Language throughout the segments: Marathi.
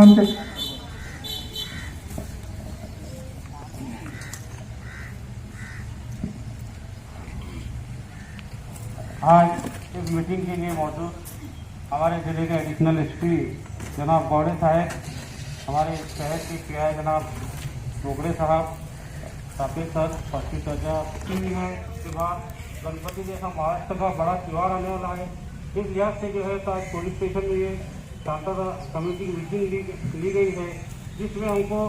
मानते। आज इस मीटिंग के लिए मौजूद हमारे जिले के एडिशनल एसपी जनाब गौड़े साहब, हमारे शहर के पीआई जनाब मोगरे साहब, साकिब सर, फर्स्टी चर्चा है के बाद गणपति जैसा महाराष्ट्र का बड़ा त्यौहार आने वाला है। इस लिहाज से जो है तो आज पुलिस स्टेशन में ये शांता कमेटी की मीटिंग ली गई है, जिसमें हमको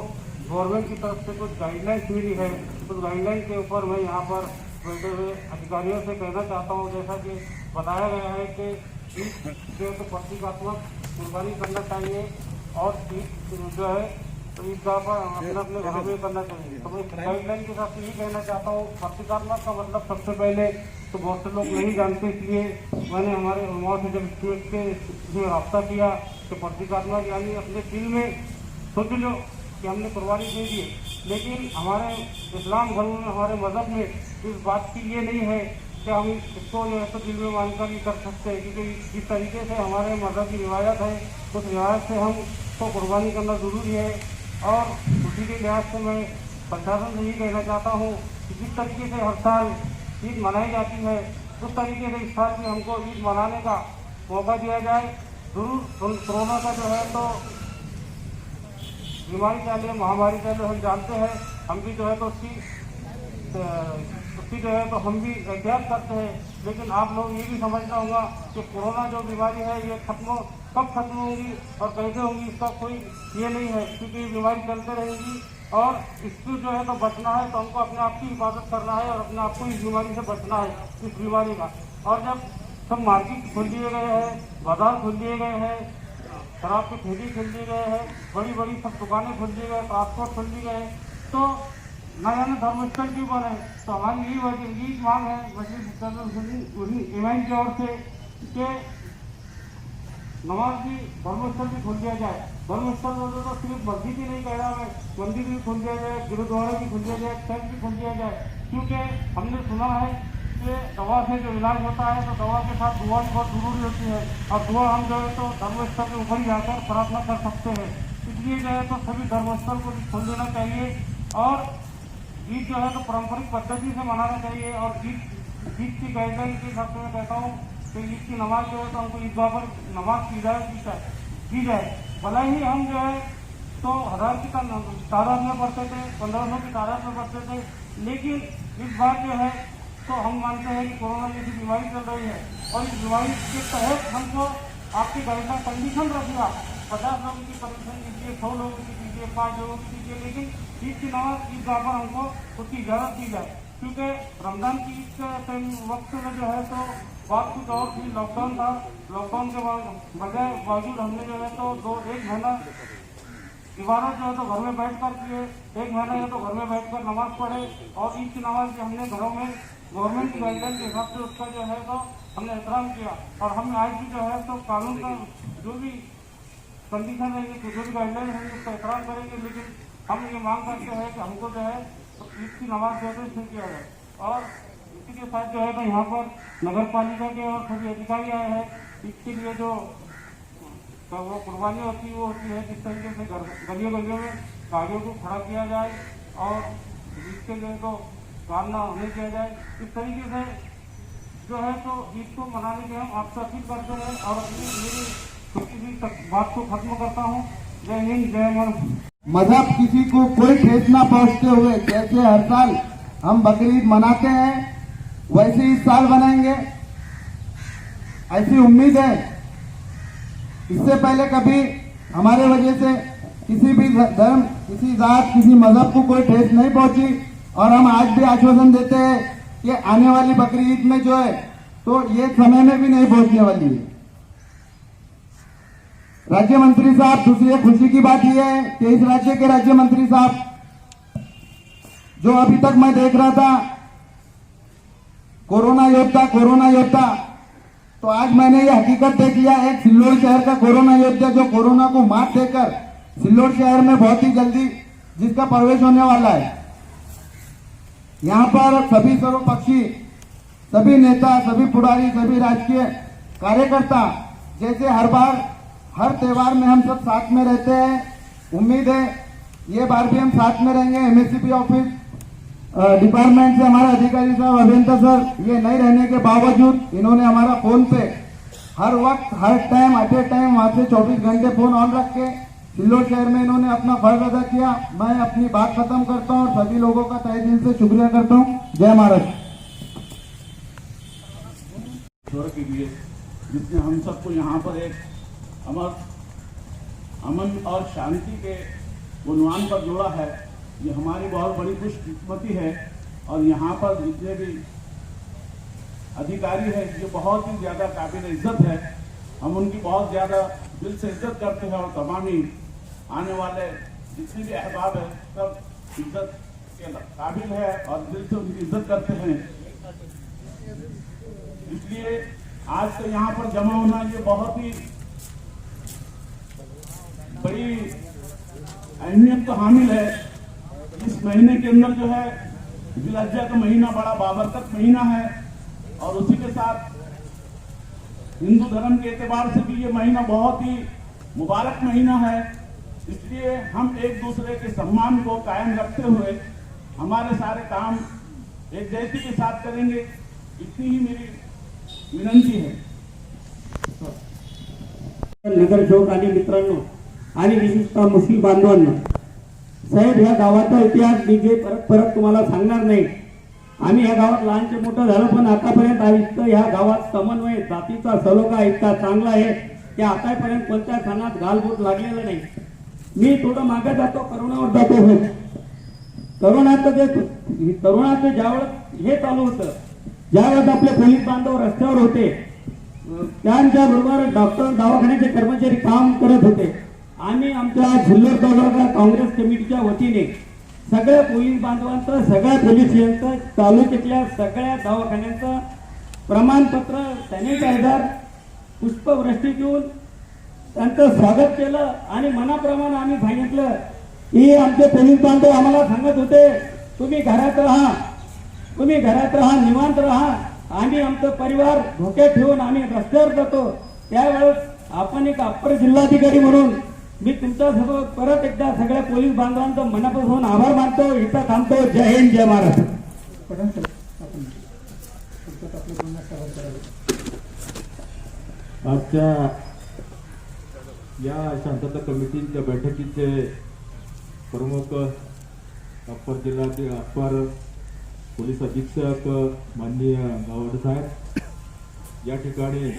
गवर्नमेंट की तरफ से कुछ गाइडलाइंस मिली है। उस गाइडलाइन के ऊपर मैं यहाँ पर बैठे हुए अधिकारियों से कहना चाहता हूँ, जैसा कि बताया गया है कि जो है तो प्रतीकात्मक कुर्बानी करना चाहिए और जो है तो ईदगाह पर अपने अपने घरों में करना चाहिए। तो मैं गाइडलाइन के साथ यही कहना चाहता हूँ, प्रतीकात्मक का मतलब सबसे पहले तो बहुत से लोग नहीं जानते, इसलिए मैंने हमारे उलमा से जब इसमें रब्ता किया कि प्रतीकात्मक यानी अपने दिल में सोच लो कि हमने कुर्बानी दे दी। लेकिन हमारे इस्लाम धर्म में, हमारे मज़हब में इस बात की ये नहीं है कि हम इसको जो है तो दिल में मानकर ही कर सकते हैं, क्योंकि जिस तरीके से हमारे मज़हब की रिवायत है उस रिवायत से हमको कुर्बानी करना ज़रूरी है। और उसी के लिहाज से मैं प्रशासन से यही कहना चाहता हूँ कि जिस तरीके से हर साल ईद मनाई जाती है उस तरीके से इस साल भी हमको ईद मनाने का मौका दिया जाए। जरूर कोरोना का जो है तो बीमारी चाहे, महामारी चाहे, हम जानते हैं, हम भी जो है तो उसकी जो है तो हम भी एहतियात करते हैं। लेकिन आप लोग ये भी समझना होगा कि कोरोना जो बीमारी है ये कब खत्म होगी और कैसे होगी इसका कोई ये नहीं है, क्योंकि ये बीमारी चलते रहेगी और इससे जो है तो बचना है तो हमको अपने आप की हिफाजत करना है और अपने आप को इस बीमारी से बचना है, इस बीमारी का। और जब सब मार्केट खोल दिए गए हैं, बाजार खोल दिए गए हैं, शराब के ठेले खोल दिए गए हैं, बड़ी बड़ी सब दुकानें खोल दिए गए, ट्रांसपोर्ट खोल दिए गए, तो न जाने धर्मस्थल क्यों बने। तो हमारी यही मांग है मस्जिद इमाम की ओर से कि नमाज भी धर्मस्थल भी खोल दिया जाए। धर्मस्थल में तो सिर्फ मस्जिद ही नहीं कह रहा मैं, मंदिर भी खोल दिया जाए, गुरुद्वारा भी खोल दिया जाए, चर्च भी खोल दिया जाए। क्योंकि हमने सुना है कि दवा से जो इलाज होता है तो दवा के साथ दुआ बहुत जरूरी होती है, और दुआ हम जो है तो धर्मस्थल के ऊपर ही जाकर प्रार्थना कर सकते हैं। इसलिए जो है तो सभी धर्मस्थल को भी खोल देना चाहिए और ईद जो है तो पारंपरिक पद्धति से मनाना चाहिए। और ईद की गाइडलाइन के हिसाब से मैं कहता हूँ कि ईद की नमाज जो है तो हमको ईदगाह पर नमाज की जाए। भला ही हम जो है तो 1000 की तादाद में पढ़ते थे, 1500 की तादाद में पढ़ते थे, लेकिन इस बार जो है तो हम मानते हैं कि कोरोना जैसी बीमारी चल रही है और इस बीमारी के तहत हमको आपकी गाइडलाइन कंडीशन रखिएगा, 50 लोगों की परमिशन दीजिए, 100 लोगों की दीजिए, 5 लोगों की दीजिए, लेकिन ईद की नमाज ईदगाह पर हमको उसकी इजाज़त दी जाए। क्योंकि रमजान की ईद के टाइम वक्त में जो है तो बात कुछ और थी, लॉकडाउन था। लॉकडाउन के बावजूद हमने जो है तो एक महीना इबादत जो है तो घर में बैठ कर किए, एक महीना जो तो घर में बैठ कर नमाज पढ़े और ईद की नमाज भी हमने घरों में गवर्नमेंट की गाइडलाइन के हिसाब से उसका जो है तो हमने एहतराम किया। और हम आज भी जो है तो कानून का जो भी कंडीशन रहेंगे, जो भी गाइडलाइन है उसका एहतराम करेंगे। लेकिन हम ये मांग करते हैं कि हमको जो है तो ईद की नमाज जो है तो इसमें किया जाए। और इसी के साथ जो है तो यहाँ पर नगर पालिका के और सभी अधिकारी आए हैं, इसके लिए जो तो वो कुर्बानी होती है वो होती है जिस तरीके से गलियों गलियों में गाड़ियों को खड़ा किया जाए और इसके लिए तो काम ना होने किया जाए। इस तरीके से जो है तो ईद को मनाने के हम आपसे अपील करते हैं और अपनी मेरी छोटी सी बात को खत्म करता हूँ। जय हिंद, जय भारत। मजहब किसी को कोई ठेस न पहुंचते हुए जैसे हर साल हम बकरीद मनाते हैं वैसे इस साल बनाएंगे, ऐसी उम्मीद है। इससे पहले कभी हमारे वजह से किसी भी धर्म, किसी जात, किसी मजहब को कोई ठेस नहीं पहुंची और हम आज भी आश्वासन देते हैं कि आने वाली बकरी ईद में जो है तो ये समय में भी नहीं पहुंचने वाली है। राज्य मंत्री साहब, दूसरी खुशी की बात यह है कि इस राज्य के राज्य मंत्री साहब जो अभी तक मैं देख रहा था कोरोना योद्धा, तो आज मैंने ये हकीकत देख लिया, एक सिल्लोड शहर का कोरोना योद्धा जो कोरोना को मात देकर सिल्लोड शहर में बहुत ही जल्दी जिसका प्रवेश होने वाला है। यहाँ पर सभी सर्वपक्षी, सभी नेता, सभी पुरानी, सभी राजकीय कार्यकर्ता जैसे हर बार हर त्योहार में हम सब साथ में रहते हैं। उम्मीद है ये बार भी हम साथ में रहेंगे। एमएससीपी ऑफिस डिपार्टमेंट से हमारे अधिकारी साहब अभियंता सर ये नहीं रहने के बावजूद इन्होंने हमारा फोन पे हर वक्त हर टाइम एट ए टाइम वहां से 24 घंटे फोन ऑन रख के सिल्लोड शहर में इन्होंने अपना फर्ज अदा किया। मैं अपनी बात खत्म करता हूँ और सभी लोगों का तहे दिल से शुक्रिया करता हूँ। जय महाराष्ट्र। ईश्वर के लिए जिसने हम सबको यहाँ पर एक अमन और शांति के उन्वान पर जोड़ा है, ये हमारी बहुत बड़ी खुशकिस्मती है। और यहाँ पर जितने भी अधिकारी हैं ये बहुत ही ज़्यादा काबिल इज्जत है। हम उनकी बहुत ज़्यादा दिल से इज्जत करते हैं और तमाम ही आने वाले जितने भी अहबाब है सब इज्जत के काबिल है और दिल से उनकी इज्जत करते हैं। इसलिए आज से यहाँ पर जमा होना ये बहुत ही बड़ी अहमियत तो हामिल है। इस महीने के अंदर जो है जिलहज्जा का महीना बड़ा बाबरकत महीना है और उसी के साथ हिंदू धर्म के एतबार से भी ये महीना बहुत ही मुबारक महीना है। इसलिए हम एक दूसरे के सम्मान को कायम रखते हुए हमारे सारे काम एक जैसी के साथ करेंगे, इतनी ही मेरी विनंती है। नगरसेवक आणि मित्रांनो आणि विशेषतः मुस्लिम बांधवांना, साहेब ह्या गावाचा इतिहास मी जे परत तुम्हाला सांगणार नाही। आम्ही या गावात लहानचे मोठं झालो पण आतापर्यंत आयुक्त ह्या गावात समन्वय जातीचा सलोखा इतका चांगला आहे की आतापर्यंत कोणत्या सणात घालबोट लागलेला नाही। मी थोडं मागे जातो, करोनावर जातो हो। तरुणाचं ज्यावेळेस हे चालू होतं, ज्यावेळेस आपले पोलीस बांधव रस्त्यावर होते, त्यांच्या बरोबर डॉक्टर दवाखान्याचे कर्मचारी काम करत होते। आम्ही आमच्या सिल्लोड तालुका काँग्रेस कमिटीच्या वतीने सगळ्या पोलीस बांधवांचं, सगळ्या पोलिसांचं, तालुक्यातल्या सगळ्या दवाखान्यांचं प्रमाणपत्र, सॅनिटायझर, पुष्पवृष्टी देऊन त्यांचं स्वागत केलं आणि मनाप्रमाणे आम्ही सांगितलं की आमचे पोलीस बांधव आम्हाला सांगत होते तुम्ही घरात राहा, तुम्ही घरात राहा, निवांत राहा, आम्ही आमचं परिवार धोक्यात ठेवून आम्ही रस्त्यावर जातो। त्यावेळेस आपण एक अप्पर जिल्हाधिकारी म्हणून मी तुमच्यासोबत परत एकदा सगळ्या पोलीस बांधवांचं मनापासून आभार मानतो। इथं थांबतो। जय हिंद, जय महाराष्ट्र। आजच्या या शांतता कमिटीच्या बैठकीचे प्रमुख अप्पर जिल्ह्याचे अप्पर पोलीस अधीक्षक माननीय गावडे साहेब, या ठिकाणी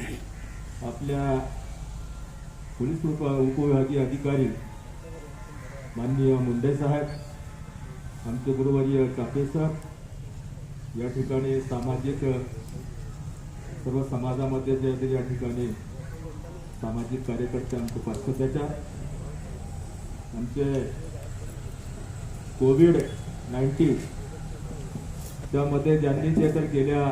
आपल्या पोलीस उपविभागीय अधिकारी माननीय मुंडे साहेब, आमचे गुरुवर्य कापे सर, या ठिकाणी सामाजिक सर्व समाजामध्ये जे या ठिकाणी सामाजिक कार्यकर्ते, आमचे पार्श्वत्याचार, आमचे कोविड-19 त्यामध्ये ज्यांनी जे तर गेल्या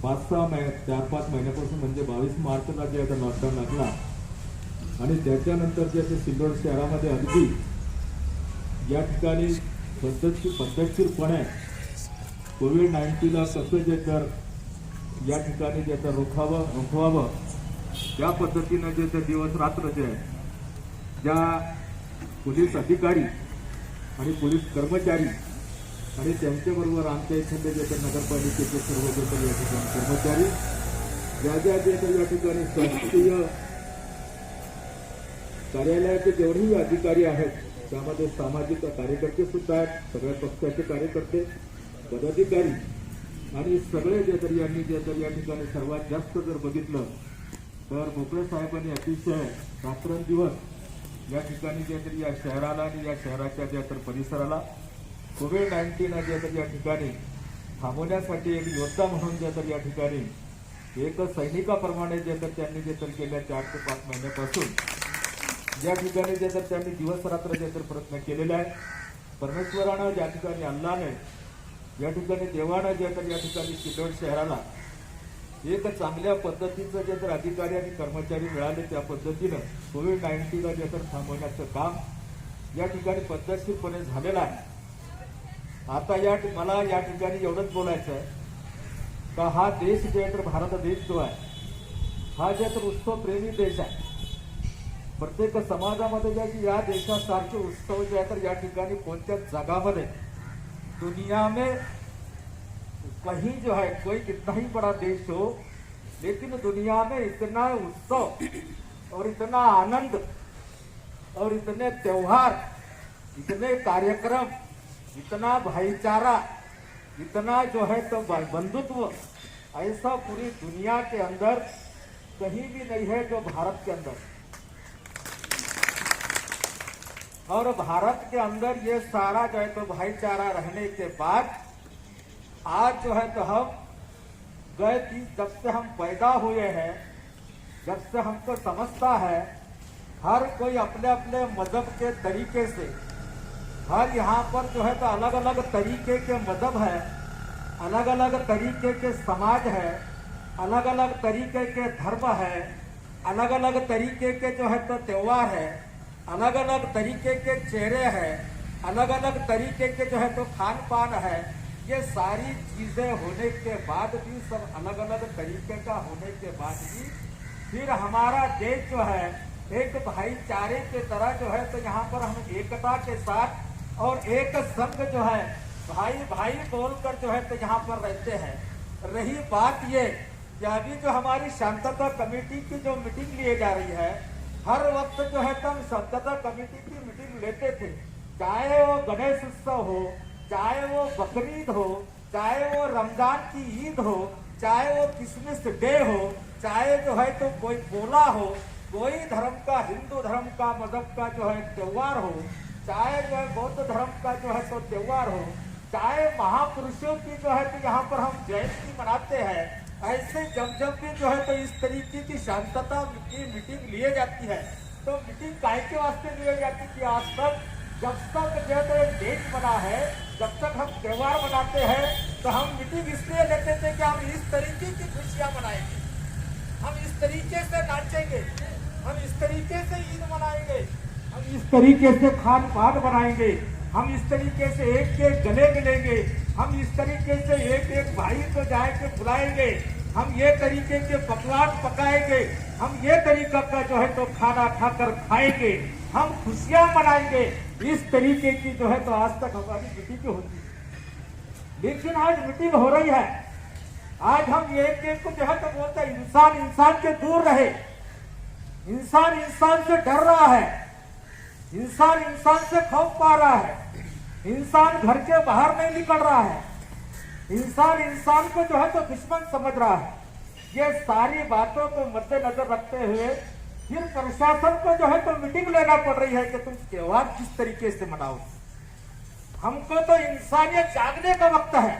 4-5 महिन्यापासून म्हणजे 22 मार्चला जे आता लॉकडाऊन लागला आणि त्याच्यानंतर जे ते सिल्लोड शहरामध्ये अगदी या ठिकाणी पद्धतशीरपणे कोविड-19ला कसं जे तर या ठिकाणी ज्याचं रोखवावं त्या पद्धतीनं जे ते दिवस रात्र जे आहे ज्या पोलीस अधिकारी आणि पोलीस कर्मचारी आणि त्यांच्याबरोबर आमच्या इथले जे तर नगरपालिकेचे सर्व जे तर या ठिकाणी कर्मचारी, ज्या जे तर या ठिकाणी शासकीय कार्यालयाचे जेवढेही अधिकारी आहेत त्यामध्ये सामाजिक कार्यकर्ते सुद्धा आहेत, सगळ्या पक्षाचे कार्यकर्ते, पदाधिकारी आणि सगळे जे तर यांनी जे तर या ठिकाणी सर्वात जास्त जर बघितलं तर भोपळे साहेबांनी अतिशय रात्रंदिवस या ठिकाणी जे तरी या शहराला आणि या शहराच्या ज्या तर परिसराला कोविड-19 जे तर या ठिकाणी थांबवण्यासाठी एक योद्धा म्हणून जे तर या ठिकाणी एक सैनिकाप्रमाणे जे तर त्यांनी जे तर गेल्या 4 ते 5 महिन्यापासून ज्या ठिकाणी जे तर त्यांनी दिवस रात्र जे तर प्रयत्न केलेला आहे। परमेश्वरानं ज्या ठिकाणी अल्लाने या ठिकाणी देवानं जे तर या ठिकाणी सिल्लोड शहराला एक चांगल्या पद्धतीचं जे तर अधिकारी आणि कर्मचारी मिळाले, त्या पद्धतीनं कोविड-19ला जे तर थांबवण्याचं काम या ठिकाणी पद्धतशीरपणे झालेलं आहे। आता मला या ठिकाणी एवढंच बोलायचं आहे का हा देश जे तर भारत देश जो आहे हा जे तर उत्सव प्रेमी देश आहे प्रत्येक समाजामध्ये जे की या देशासारखे उत्सव जे आहे तर या ठिकाणी कोणत्या जगामध्ये दुनिया में कहीं जो है कोई कितना ही बड़ा देश हो, लेकिन दुनिया में इतना उत्सव और इतना आनंद और इतने त्योहार, इतने कार्यक्रम, इतना भाईचारा, इतना जो है तो बंधुत्व ऐसा पूरी दुनिया के अंदर कहीं भी नहीं है जो भारत के अंदर। और भारत के अंदर ये सारा जो है तो भाईचारा रहने के बाद आज जो है तो हम गए कि जब से हम पैदा हुए हैं, जब से हमको समझता है, हर कोई अपने अपने मजहब के तरीके से, हर यहाँ पर जो है तो अलग अलग तरीके के मजहब है, अलग अलग तरीके के समाज है, अलग अलग तरीके के धर्म है, अलग अलग तरीके के जो है तो त्योहार है, अलग अलग तरीके के चेहरे हैं, अलग अलग तरीके के जो है तो खान पान है। ये सारी चीजें होने के बाद भी, सब अलग अलग तरीके का होने के बाद भी फिर हमारा देश जो है एक भाईचारे के तरह जो है तो यहाँ पर हम एकता के साथ और एक संग जो है भाई भाई बोलकर जो है तो यहाँ पर रहते हैं। रही बात ये कि अभी जो हमारी शांतता कमेटी की जो मीटिंग ली जा रही है, हर वक्त जो है तो हम शांतता कमेटी की मीटिंग लेते थे, चाहे वो गणेश उत्सव हो, चाहे वो बकरीद हो, चाहे वो रमजान की ईद हो, चाहे वो क्रिसमस डे हो, चाहे जो है तो कोई पोला हो, कोई धर्म का, हिंदू धर्म का, मजहब का जो है त्योहार हो, चाहे जो है बौद्ध धर्म का जो है तो त्योहार हो, चाहे महापुरुषों की जो है तो यहाँ पर हम जयंती मनाते हैं। ऐसे जब भी जो है तो इस तरीके की शांतता की मीटिंग लिए जाती है, तो मीटिंग काहे के वास्ते लिए जाती है कि आज तक जब तक जो है तो एक देश बना है, जब तक हम त्योहार मनाते हैं तो हम मीटिंग इसलिए लेते थे कि हम इस तरीके की खुशियां मनाएंगे, हम इस तरीके से नाचेंगे, हम इस तरीके से ईद मनाएंगे, हम इस तरीके से खान पान बनाएंगे, हम इस तरीके से एक एक गले मिलेंगे, हम इस तरीके से एक एक भाई को जाए के बुलाएंगे, हम ये तरीके के पकवान पकाएंगे, हम ये तरीका का जो है तो खाना खाकर खाएंगे, हम खुशियां मनाएंगे। इस तरीके की जो है तो आज तक हमारी मीटिंग होती है, लेकिन आज मीटिंग हो रही है। आज हम एक एक को जो है तो बोलते हैं इंसान इंसान के दूर रहे, इंसान इंसान से डर रहा है, इंसान इंसान से खौफ पा रहा है, इंसान घर के बाहर नहीं निकल रहा है, इंसान इंसान को जो है तो दुश्मन समझ रहा है। ये सारी बातों को मद्देनजर रखते हुए फिर प्रशासन को जो है तो मीटिंग लेना पड़ रही है कि तुम त्योहार किस तरीके से मनाओ। हमको तो इंसानियत जागने का वक्त है।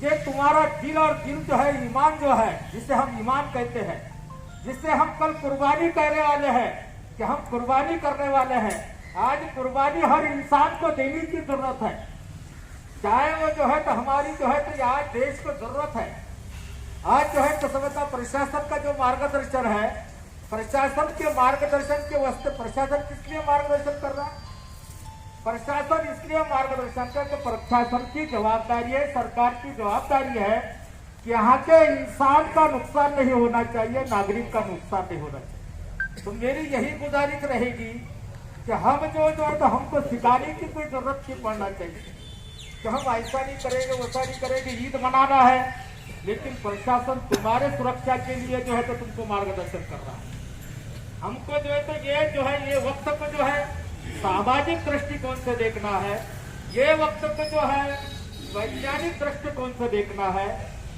ये तुम्हारा दिल और दिल जो है, ईमान जो है, जिसे हम ईमान कहते हैं, जिसे हम कल कुर्बानी करने वाले हैं कि हम कुर्बानी करने वाले हैं। आज कुर्बानी हर इंसान को देने की जरूरत है, चाहे वो जो है तो हमारी जो है तो आज देश को जरूरत है। आज जो है तो समझता प्रशासन का जो मार्गदर्शन है, प्रशासन के मार्गदर्शन के वास्ते प्रशासन किस लिए मार्गदर्शन कर रहा है? प्रशासन इसलिए मार्गदर्शन का कि प्रशासन की जवाबदारी है, सरकार की जवाबदारी है कि यहाँ के इंसान का नुकसान नहीं होना चाहिए, नागरिक का नुकसान नहीं होना चाहिए। तो मेरी यही गुजारिश रहेगी कि हम जो है तो हमको सिखाने की कोई जरूरत नहीं पड़ना चाहिए कि हम ऐसा नहीं करेंगे, वैसा नहीं करेंगे। ईद मनाना है, लेकिन प्रशासन तुम्हारे सुरक्षा के लिए जो है तो तुमको मार्गदर्शन कर रहा है। हमको जो है तो ये वक्त को जो है सामाजिक दृष्टिकोण से देखना है, ये वक्त को जो है वैज्ञानिक दृष्टिकोण से देखना है,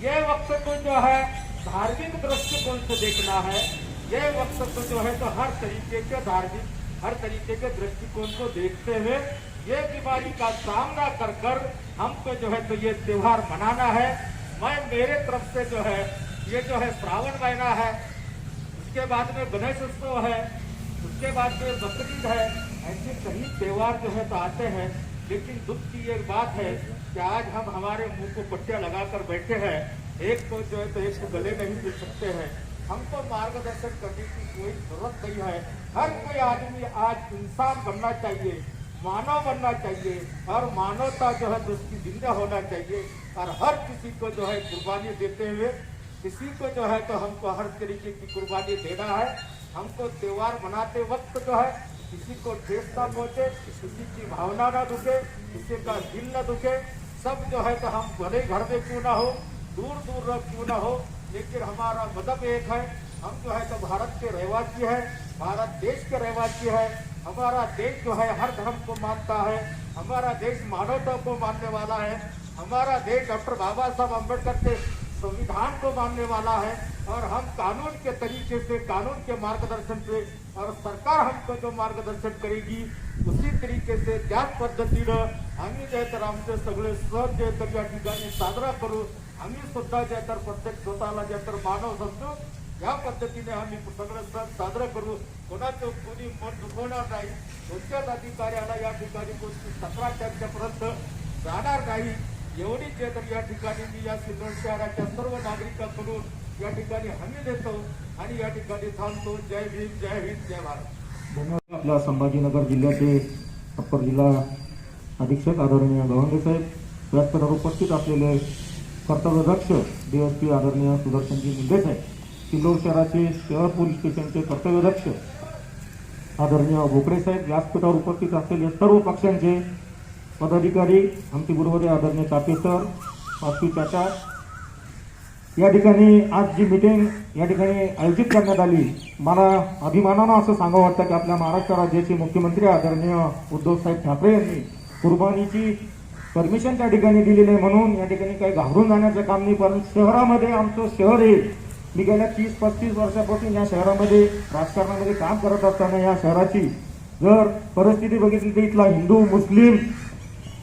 ये वक्त को जो है धार्मिक दृष्टिकोण से देखना है, ये वक्त को जो है तो हर तरीके के धार्मिक, हर तरीके के दृष्टिकोण को देखते हुए ये बीमारी का सामना कर कर हमको जो है तो ये त्योहार मनाना है। मैं मेरे तरफ से जो है ये जो है श्रावण महीना है, उसके बाद में गणेश उत्सव है, उसके बाद में बकरीद है, ऐसे कई त्योहार जो है तो आते हैं। लेकिन दुख की एक बात है कि आज हम हमारे मुंह को पट्टियां लगाकर बैठे हैं, एक को जो है तो एक को गले नहीं दे सकते हैं। हमको मार्गदर्शन करने की कोई जरूरत नहीं है। हर कोई आदमी आज इंसान बनना चाहिए, मानव बनना चाहिए, और मानवता जो है तो उसकी जिंदा होना चाहिए। और हर किसी को जो है कुर्बानी देते हुए किसी को जो है तो हमको हर तरीके की कुर्बानी देना है। हमको त्योहार मनाते वक्त जो है किसी को ठेस ना पहुंचे, किसी की भावना ना दुखे, किसी का दिल न दुखे। सब जो है तो हम भले घर में क्यों ना हो, दूर दूर क्यों ना हो, लेकिन हमारा मदद एक है। हम जो है तो भारत के रहवासी है, भारत देश के रहवासी है। हमारा देश जो है हर धर्म को मानता है, हमारा देश मानवता को मानने वाला है, हमारा देश डॉक्टर बाबा साहब अम्बेडकर के संविधान को मानने वाला है। और हम कानून के तरीके से, कानून के मार्गदर्शन से, और सरकार हमको जो मार्गदर्शन करेगी उसी तरीके से त्याच पद्धतीनं आम्ही जे तर आमचे सगळे सण जे तर या ठिकाणी साजरा करू। आम्ही सुद्धा जे तर प्रत्येक स्वतःला जे तर मानव समजू, या पद्धतीने आम्ही सगळे सण साजरे करू। कोणाचं कोणी मन दुखवणार नाही, कोणत्याच अधिकाऱ्याला या ठिकाणी कोणती तक्रार त्यांच्यापर्यंत जाणार नाही, एवढी जे तर या ठिकाणी मी या सिल्लोड शहराच्या सर्व नागरिकांकडून या ठिकाणी हमी देतो आणि या ठिकाणी थांबतो। जय भीम, जय हिंद, जय भारत। धन्यवाद। आपल्या संभाजीनगर जिल्ह्याचे अप्पर जिल्हा अधीक्षक आदरणीय गवंडे साहेब, व्यासपीठावर उपस्थित असलेले कर्तव्यदक्ष DSP आदरणीय सुदर्शनजी मुंडे साहेब, सिल्लोड शहराचे शहर पोलीस स्टेशनचे कर्तव्यदक्ष आदरणीय भोकरे साहेब, व्यासपीठावर उपस्थित असलेले सर्व पक्षांचे पदाधिकारी, आमचे गुरुवारी आदरणीय चापे सर, पाचवी चाचा, या ठिकाणी आज जी मीटिंग या ठिकाणी आयोजित करण्यात आली, मला अभिमानानं असं सांगावं वाटतं की आपल्या महाराष्ट्र राज्याचे मुख्यमंत्री आदरणीय उद्धव साहेब ठाकरे यांनी कुर्बानीची परमिशन त्या ठिकाणी दिलेली आहे। म्हणून या ठिकाणी काही घाबरून जाण्याचं काम नाही, पण शहरामध्ये आमचं शहर आहे, मी गेल्या 30-35 वर्षापासून या शहरामध्ये राजकारणामध्ये काम करत असताना या शहराची जर परिस्थिती बघितली तर इथला हिंदू, मुस्लिम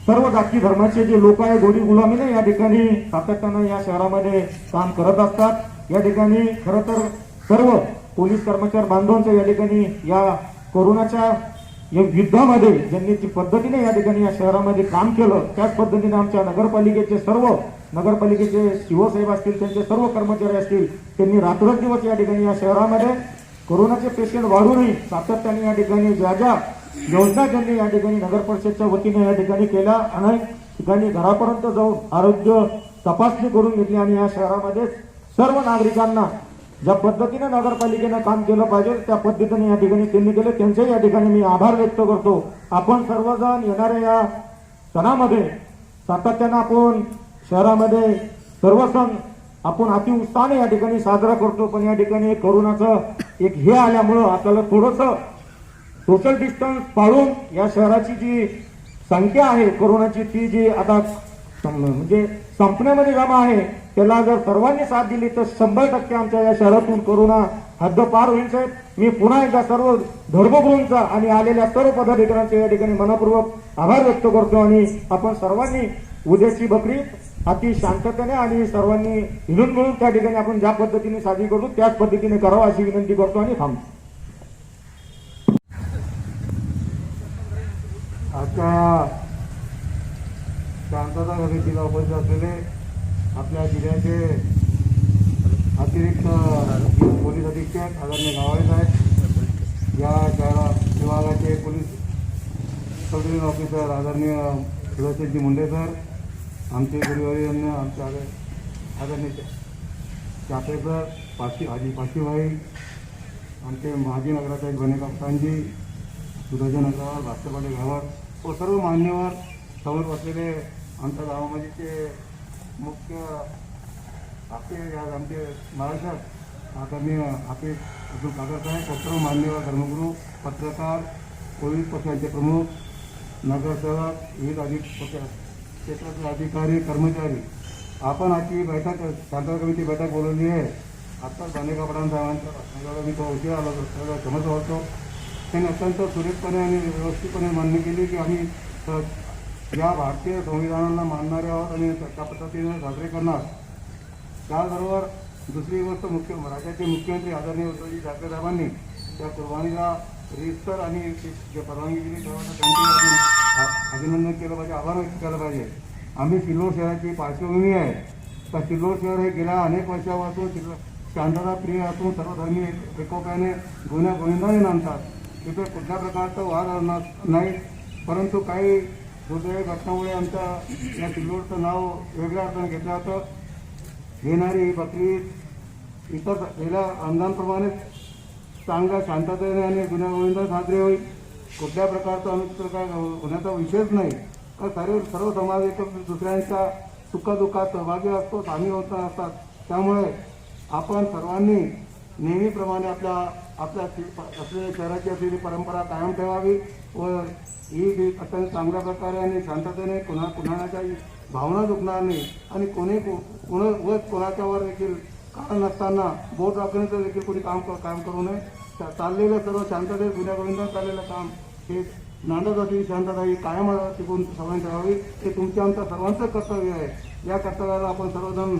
सर्व जाती धर्माचे जे लोक आहे गोडी गुलामीने या ठिकाणी सातत्यानं या शहरामध्ये काम करत असतात। या ठिकाणी खरं तर सर्व पोलीस कर्मचारी बांधवांचं या ठिकाणी या कोरोनाच्या या युद्धामध्ये ज्यांनी जी पद्धतीने या ठिकाणी या शहरामध्ये काम केलं, त्याच पद्धतीने आमच्या नगरपालिकेचे शिवसाहेब असतील, त्यांचे सर्व कर्मचारी असतील, त्यांनी रात्रंदिवस या ठिकाणी या शहरामध्ये कोरोनाचे पेशंट वाढूनही सातत्याने या ठिकाणी ज्या ज्या योजना ज्यांनी या ठिकाणी नगर परिषदच्या वतीने या ठिकाणी केल्या, अनेक ठिकाणी घरापर्यंत जाऊन आरोग्य तपासणी करून घेतली आणि या शहरामध्ये सर्व नागरिकांना ज्या पद्धतीने नगरपालिकेनं काम केलं पाहिजे त्या पद्धतीने या ठिकाणी त्यांनी केलं, त्यांचे या ठिकाणी मी आभार व्यक्त करतो। आपण सर्वजण येणाऱ्या या सणामध्ये सातत्यानं आपण शहरामध्ये सर्व सण आपण अति उत्साहाने या ठिकाणी साजरा करतो, पण या ठिकाणी कोरोनाचं एक हे आल्यामुळं आपल्याला थोडंसं सोशल डिस्टन्स पाळून या शहराची जी संख्या आहे कोरोनाची, ती जी आता म्हणजे संपण्यामध्ये जमा आहे, त्याला जर सर्वांनी साथ दिली तर 100% आमच्या या शहरातून कोरोना हद्द पार होईल। साहेब, मी पुन्हा एकदा सर्व धर्मगुरूंचा आणि आलेल्या सर्व पदाधिकाऱ्यांचे या ठिकाणी मनपूर्वक आभार व्यक्त करतो आणि आपण सर्वांनी उद्याची बकरीद अति शांततेने आणि सर्वांनी हिरून मिळून त्या ठिकाणी आपण ज्या पद्धतीने साजरी करतो त्याच पद्धतीने करावं अशी विनंती करतो आणि थांबतो। आजच्या शांतता समितीला उपस्थित असलेले आपल्या जिल्ह्याचे अतिरिक्त पोलीस अधीक्षक आदरणीय गावाळे साहेब, या शहरा विभागाचे पोलीस सब डिव्हिजन ऑफिसर आदरणीय सुदर्शनजी मुंडे सर, आमचे गुरुवारी आमचे आदरणीय चापे सर, पाशीभाई, आमचे माजी नगराध्यक्ष गणेकाप्पांजी, सुदर्शन अग्रवाल, राष्ट्रपती गावात व सर्व मान्यवर समोर बसलेले आमच्या गावामध्येचे मुख्य आमचे महाराष्ट्रात आदरणीय हाफिज अब्दुल कादर साहेब, सर्व मान्यवर धर्मगुरू, पत्रकार, पोलीस पक्षाचे प्रमुख, नगरसेवक, विविध क्षेत्रातील अधिकारी, कर्मचारी, आपण आजची बैठक शांतता कमिटी बैठक बोलवली आहे। आत्ताच गणेका पठाण साहेबांचा मी तो उशीर आलो क्षमता होतो, त्यांनी अत्यंत सुरेखपणे आणि व्यवस्थितपणे मान्य केली की आम्ही या भारतीय संविधानाला मानणारे आहोत आणि त्या पद्धतीने साजरे करणार। त्याचबरोबर दुसरी गोष्ट राज्याचे मुख्यमंत्री आदरणीय उद्धवजी ठाकरे साहेबांनी त्या कुर्बानीला रीतसर आणि जे परवानगी दिली तेव्हा त्यांचे अभिनंदन केलं पाहिजे, आभार व्यक्त केला पाहिजे। आम्ही सिल्लोड शहराची पार्श्वभूमी आहे, तर सिल्लोड शहर हे गेल्या अनेक वर्षापासून शांतताप्रिय असून सर्वधर्मी एकोप्याने गोविंदाने नांदतात, तिथे कुठल्या प्रकारचं वाद नाही, परंतु काही दुर्दैवी घटनामुळे आमच्या या सिल्लोडचं नाव वेगळ्या अर्थाने घेतलं जातं। येणारी बकरीद इतर गेल्या आमदारांप्रमाणेच चांगल्या शांततेने आणि गुण्यागोविंदाने साजरे होईल. कुठल्या प्रकारचा अनुचित होण्याचा विषयच नाही. सर्व समाज एकत्र दुसऱ्यांच्या सुखदुःखात सहभागी असतो, सामील होत असतात. त्यामुळे आपण सर्वांनी नेहमीप्रमाणे आपल्या असलेल्या शहराची असलेली परंपरा कायम ठेवावी व ही अत्यंत चांगल्या प्रकारे आणि शांततेने कुणाच्या भावना दुखणार नाही आणि कोणाच्यावर देखील कारण नसताना बोट राखण्याचं देखील कोणी काम करू नये. चाललेलं सर्व शांततेत गुण्यागोविंदात चाललेलं काम हे नांदसाठी शांतता ही कायम टिकून सर्वांनी ठेवावी. हे तुमच्या आमच्या सर्वांचं कर्तव्य आहे. या कर्तव्याला आपण सर्वजण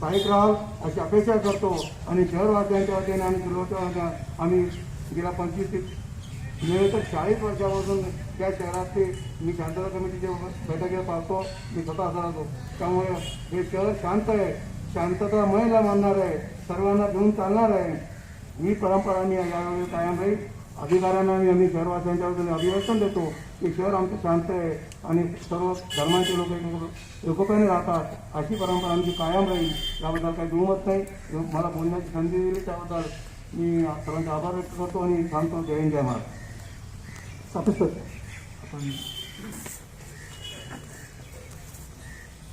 पाहित राहाल अशी अपेक्षा करतो. आणि शहरवासियांच्या वतीने आणि जिल्ह्याच्या वतीने आम्ही गेल्या 40 वर्षापासून त्या शहरातले मी शांतता कमिटीच्या बैठकीला पाहतो. मी स्वतः हजर राहतो. त्यामुळे हे शहर शांत आहे, शांततामयला मानणार आहे, सर्वांना घेऊन चालणार आहे. ही परंपरा मी यावेळी कायम राहील. अधिकाऱ्यांना आम्ही शहरवासियांच्या वतीने अभिवादन देतो की शहर आमचं शांत आहे आणि सर्व धर्मांचे लोक एकोप्याने राहतात. अशी परंपरा आमची कायम राहील. याबद्दल काही दुमत नाही. मला बोलण्याची संधी दिली त्याबद्दल मी सर्वांचे आभार व्यक्त करतो आणि सांगतो जय हिंद जय महाराज.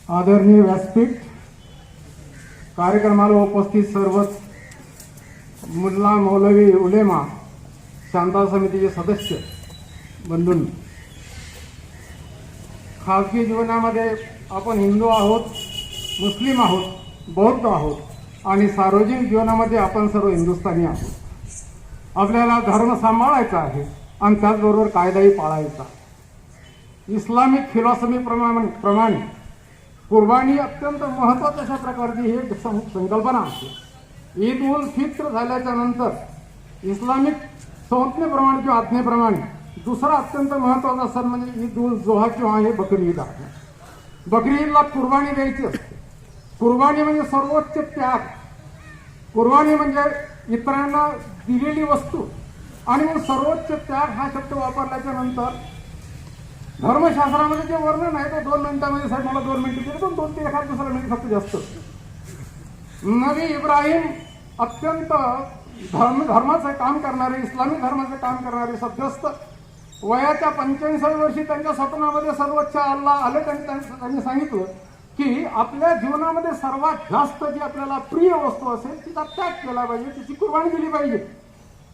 आदरणीय व्यासपीठ, कार्यक्रमाला उपस्थित सर्वच मुल्ला मौलवी उलेमा, शांतता समितीचे सदस्य बंधूंनी, खाजगी जीवनामध्ये आपण हिंदू आहोत, मुस्लिम आहोत, बौद्ध आहोत आणि सार्वजनिक जीवनामध्ये आपण सर्व हिंदुस्थानी आहोत. आपल्याला धर्म सांभाळायचा आहे आणि त्याचबरोबर कायदाही पाळायचा. इस्लामिक फिलॉसॉफी प्रमाणे कुर्बानी अत्यंत महत्त्वाच्या अशा प्रकारची ही संकल्पना आहे. ईद उल फित्र झाल्याच्या नंतर इस्लामिक संज्ञेप्रमाणे किंवा आज्ञेप्रमाणे दुसरा अत्यंत महत्त्वाचा सण म्हणजे ईद उल जोहा किंवा हे बकरी ईद आहे. बकरी ईदला कुर्बानी द्यायची असते. कुर्बानी म्हणजे सर्वोच्च त्याग. कुर्बानी म्हणजे इतरांना दिलेली वस्तू आणि मग सर्वोच्च त्याग हा शब्द वापरल्याच्या नंतर धर्मशास्त्रामध्ये जे वर्णन आहे तो 2 मिनिटांमध्ये, साहेब मला 2 मिनिटं दिले, 2 ते एखाद दुसरा मिनिट फक्त जास्त. नबी इब्राहिम अत्यंत धर्माचं काम करणारे, इस्लामिक धर्माचं काम करणारे सद्यस्थ वयाच्या 85व्या वर्षी त्यांच्या स्वप्नामध्ये सर्वोच्च अल्लाह आले. त्यांनी सांगितलं की आपल्या जीवनामध्ये सर्वात जास्त जी आपल्याला प्रिय वस्तू असेल तिचा त्याग केला पाहिजे, तिची कुर्बानी दिली पाहिजे.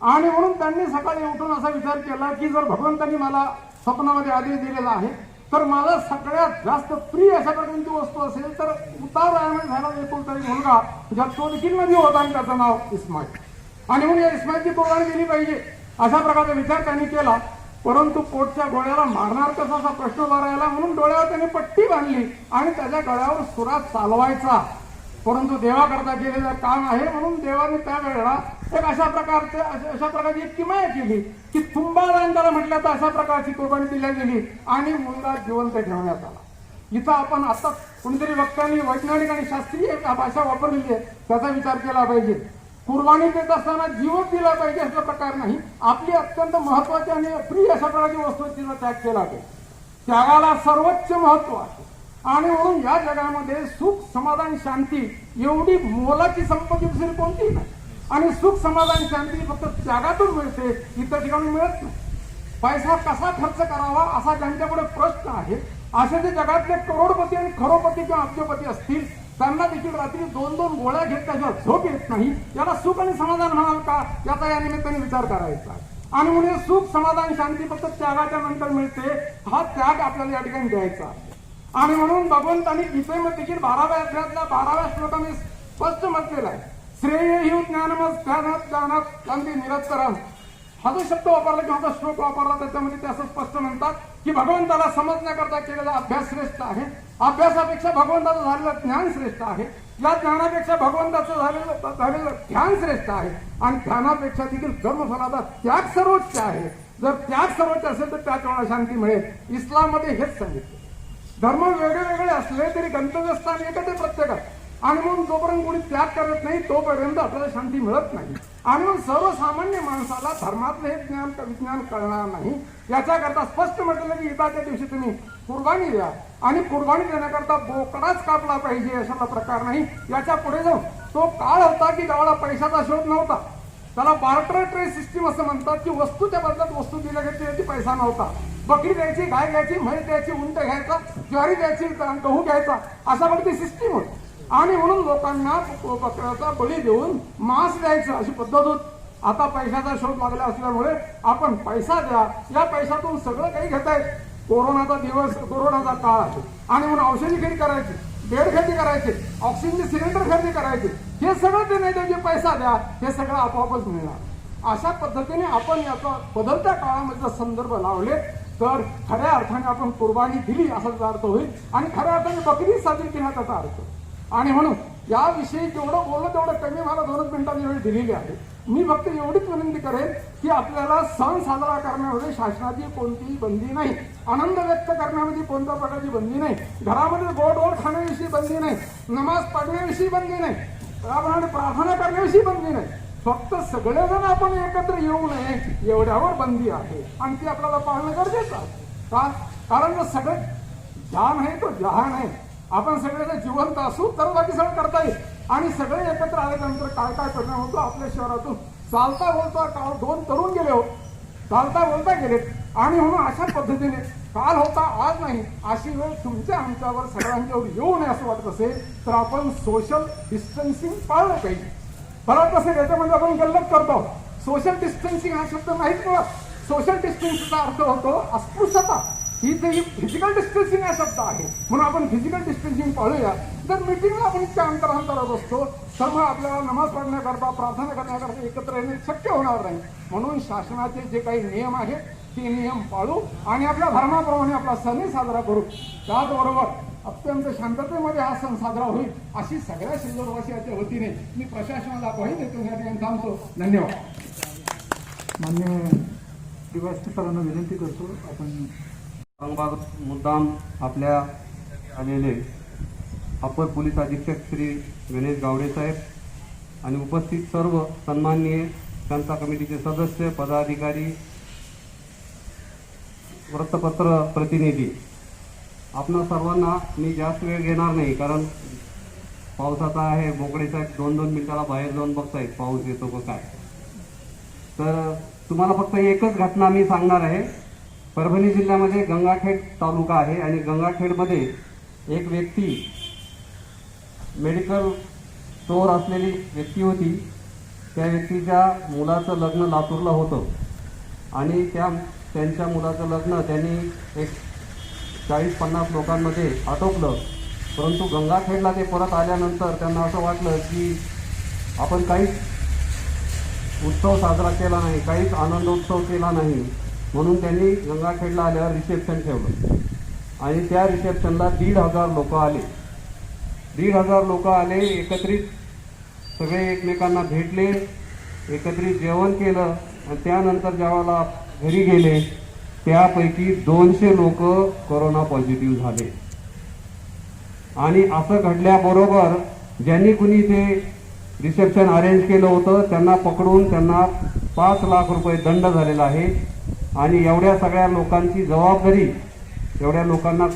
आणि म्हणून त्यांनी सकाळी उठून असा विचार केला की जर भगवंतांनी मला स्वप्नामध्ये आदेश दिलेला आहे तर मला सगळ्यात जास्त प्रिय अशा प्रकारची वस्तू असेल तर उतावळ्यामध्ये झाला एकूण तरी मुलगा, ज्यात तो देखील नबी होता आणि त्याचं नाव इस्माईल, आणि म्हणून या इस्माईलची कुर्बानी दिली पाहिजे अशा प्रकारचा विचार त्यांनी केला. परंतु पोटच्या गोळ्याला मारणार कसा असा प्रश्न राहिला. म्हणून डोळ्यावर त्यांनी पट्टी बांधली आणि त्याच्या गळ्यावर सुरात चालवायचा. परंतु देवाकरता केलेलं काम आहे म्हणून देवाने त्यावेळेला एक अशा प्रकारची एक किमया केली की तुंबादान त्याला म्हटलं तर अशा प्रकारची कुर्बानी दिली गेली आणि मुलगा जिवंत ठेवण्यात आला. इथं आपण आता कोणीतरी वक्त्यांनी वैज्ञानिक आणि शास्त्रीय भाषा वापरलेली आहे त्याचा विचार केला पाहिजे. कुर्बानी देत असताना जीवच दिला पाहिजे असा प्रकार नाही. आपली अत्यंत महत्वाची आणि प्रिय अशा प्रकारची वस्तू तिचा त्याग केला पाहिजे. त्यागाला सर्वोच्च महत्व आहे आणि म्हणून या जगामध्ये सुख समाधान शांती एवढी मोलाची संपत्ती दुसरी कोणती नाही. आणि सुख समाधान शांती फक्त त्यागातून मिळते, इतर ठिकाणी मिळत नाही. पैसा कसा खर्च करावा असा ज्यांच्याकडे प्रश्न आहे असे जे जगातले करोडपती आणि खरोपती किंवा अब्जपती असतील त्यांना देखील रात्री 2-2 गोळ्या घेत त्याच्यावर झोप येत नाही. याला सुख आणि समाधान म्हणाल का याचा या निमित्ताने विचार करायचा. आणि म्हणून सुख समाधान शांती फक्त त्यागाच्या नंतर मिळते. हा त्याग आपल्याला या ठिकाणी द्यायचा आहे. आणि म्हणून भगवंतांनी गीतेमध्ये देखील 12व्या अध्यायातल्या 12व्या श्लोकामध्ये स्पष्ट म्हटलेला आहे, श्रेय हि ज्ञानात शांती निरंतरम. हा जो शब्द वापरला किंवा हा श्लोक वापरला त्याच्यामध्ये ते असं स्पष्ट म्हणतात की भगवंताला समजण्याकरता केलेला अभ्यास श्रेष्ठ आहे. अभ्यासापेक्षा भगवंताचं झालेलं ज्ञान श्रेष्ठ आहे. या ज्ञानापेक्षा भगवंताचं झालेलं ध्यान श्रेष्ठ आहे. आणि ध्यानापेक्षा देखील कर्मफलाचा त्याग सर्वोच्च आहे. जर त्याग सर्वोच्च असेल तर त्याच वेळा शांती मिळेल. इस्लाममध्ये हेच सांगितलं. धर्म वेगळे असले तरी गंतव्यस्थान एकच आहे प्रत्येकात. आणि म्हणून जोपर्यंत कोणी त्याग करत नाही तोपर्यंत आपल्याला शांती मिळत नाही. आणि म्हणून सर्वसामान्य माणसाला धर्मातलं हे विज्ञान कळणार नाही. याच्याकरता स्पष्ट म्हटलं की ईदाच्या दिवशी तुम्ही कुर्बानी द्या आणि कुर्बानी देण्याकरता बोकडाच कापला पाहिजे असा प्रकार नाही. याच्या पुढे जाऊन तो काळ होता की ज्यावेळेला पैशाचा शोध नव्हता, त्याला बार्टर ट्रेड सिस्टीम असं म्हणतात की वस्तूच्या बदल्यात वस्तू दिल्या गेली, पैसा नव्हता. बकरी द्यायची, गाय घ्यायची, म्हैस द्यायची, उंट घ्यायचा, ज्वारी द्यायची, गहू घ्यायचा, अशा प्रकारची सिस्टीम होती. आणि म्हणून लोकांना बकऱ्याचा बळी देऊन मांस द्यायचं अशी पद्धत होती. आता पैशाचा शोध लागला असल्यामुळे आपण पैसा द्या, या पैशातून सगळं काही घेतायत. कोरोनाचा दिवस, कोरोनाचा काळ आहे आणि म्हणून औषधी खरेदी करायची, बेड खरेदी करायची, ऑक्सिजनचे सिलेंडर खरेदी करायचे, हे सगळं ते नाही जे पैसा द्या हे सगळं आपोआपच मिळणार. अशा पद्धतीने आपण याचा बदलत्या काळामध्ये जर संदर्भ लावले तर खऱ्या अर्थाने आपण कुर्बानी दिली असाच अर्थ होईल आणि खऱ्या अर्थाने बकरी साजरी केला त्याचा अर्थ. आणि म्हणून याविषयी जेवढं बोललं तेवढं कमी, मला 2 मिनिटांची वेळ दिलेली आहे. मी फक्त एवढीच विनंती करेन की आपल्याला सण साजरा करण्यामध्ये शासनाची कोणतीही बंदी नाही, आनंद व्यक्त करण्यामध्ये कोणत्या प्रकारची बंदी नाही, घरामध्ये गोड गोड खाण्याविषयी बंदी नाही, नमाज पढण्याविषयी बंदी नाही, त्याप्रमाणे प्रार्थना करण्याविषयी बंदी नाही. फक्त सगळेजण आपण एकत्र येऊ नये एवढ्यावर बंदी आहे आणि ती आपल्याला पाळणं गरजेचं आहे. का? कारण जर सगळे जान आहे तो जहान आहे. आपण सगळे जर जिवंत असू तर बाकी सगळं करता येईल. आणि सगळे एकत्र आल्यानंतर काय काय परिणाम होतो आपल्या शहरातून. चालता बोलता 2 तरुण गेले हो, चालता बोलता गेले. आणि म्हणून अशा पद्धतीने काल होता आज नाही अशी वेळ तुमच्या आमच्यावर सगळ्यांच्यावर येऊ नये असं वाटत असेल तर आपण सोशल डिस्टन्सिंग पाळलं पाहिजे. फरक कसं याच्यामध्ये आपण गल्लत करतो. सोशल डिस्टन्सिंग हा शब्द नाहीच मुळात. सोशल डिस्टन्सिंगचा अर्थ होतो अस्पृश्यता. ही फिजिकल डिस्टन्सिंग हा शब्द आहे. म्हणून आपण फिजिकल डिस्टन्सिंग पाळूया. जर मिटिंगला आपण इतक्या अंतरांतरात असतो तर मग आपल्याला नमाज पढण्याकरता, प्रार्थना करण्याकरता एकत्र येणे शक्य होणार नाही. म्हणून शासनाचे जे काही नियम आहेत ते नियम पाळू आणि आपल्या धर्माप्रमाणे आपला सणही साजरा करू. त्याचबरोबर अत्यंत शांततेमध्ये हा सण साजरा होईल अशी सगळ्या सिल्लोडवासियाच्या वतीने मी प्रशासनाला ग्वाही देतो. या ठिकाणी थांबतो. धन्यवाद. मान्य डीवायएसपी सरांना विनंती करतो आपण औरंगाबाद मुद्दाम आपल्या आलेले अपर पोलीस अधीक्षक श्री गणेश गावडे साहेब आणि उपस्थित सर्व सन्माननीय जनता कमिटीचे सदस्य, पदाधिकारी, वृत्तपत्र प्रतिनिधी, आपणा सर्वांना मी जास्त वेळ घेणार नाही कारण पावसाचा आहे. बोकडे साहेब 2-2 मिनिटाला बाहेर जाऊन बघतायत पाऊस येतो का काय. तर तुम्हाला फक्त एकच घटना मी सांगणार आहे. परभणी जिल्ह्यामध्ये गंगाखेड तालुका आहे आणि गंगाखेडमध्ये एक व्यक्ती, मेडिकल स्टोअर असलेली व्यक्ती होती. त्या व्यक्तीच्या मुलाचं लग्न लातूरला होतं आणि त्यांच्या मुलाचं लग्न त्यांनी एक 40-50 लोकांमध्ये आटोपलं. परंतु गंगाखेडला ते परत आल्यानंतर त्यांना असं वाटलं की आपण काहीच उत्सव साजरा केला नाही, काहीच आनंदोत्सव केला नाही. म्हणून त्यांनी गंगाखेडला आल्यावर रिसेप्शन ठेवलं आणि त्या रिसेप्शनला 1,500 लोक आले. 1,500 लोक आले, एकत्रित सगळे एकमेकांना भेटले, एकत्रित जेवण केलं आणि त्यानंतर ज्यावेळेला घरी गेले त्यापैकी 200 लोक कोरोना पॉझिटिव्ह झाले. आणि असं घडल्याबरोबर ज्यांनी कुणी ते रिसेप्शन अरेंज केलं होतं त्यांना पकडून त्यांना 5 लाख रुपये दंड झालेला आहे. आणि एवढ्या सगळ्या लोकांची जबाबदारी, एवढ्या लोकांना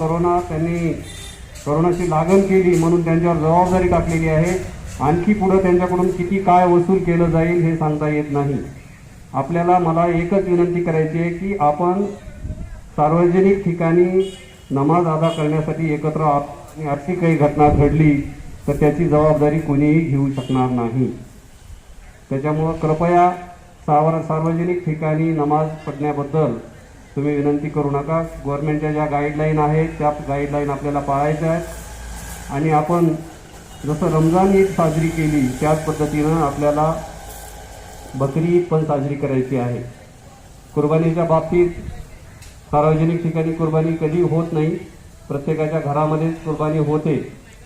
कोरोनाची लागण केली म्हणून त्यांच्यावर जबाबदारी टाकलेली आहे. आणखी पुढे त्यांच्याकडून किती काय वसूल केलं जाईल हे सांगता येत नाही. मला एकच विनंती करायची आहे की आपण सार्वजनिक ठिकाणी नमाज अदा करण्यासाठी एकत्र आणि अशी काही घटना घडली तर त्याची जबाबदारी कोणीही घेऊ शकणार नाही. त्याच्यामुळं कृपया सार्वजनिक ठिकाणी नमाज पढण्याबद्दल तुम्ही विनंती करू नका. गव्हर्नमेंटच्या ज्या गाईडलाईन आहेत त्या गाईडलाईन आपल्याला पाळायच्या आहेत आणि आपण जसं रमजान ईद साजरी केली त्याच पद्धतीनं आपल्याला बकरी ईद पण साजरी करायची आहे. कुर्बानीच्या बाबतीत सार्वजनिक ठिकाणी कुर्बानी कधी होत नाही, प्रत्येकाच्या घरामध्येच कुर्बानी होते.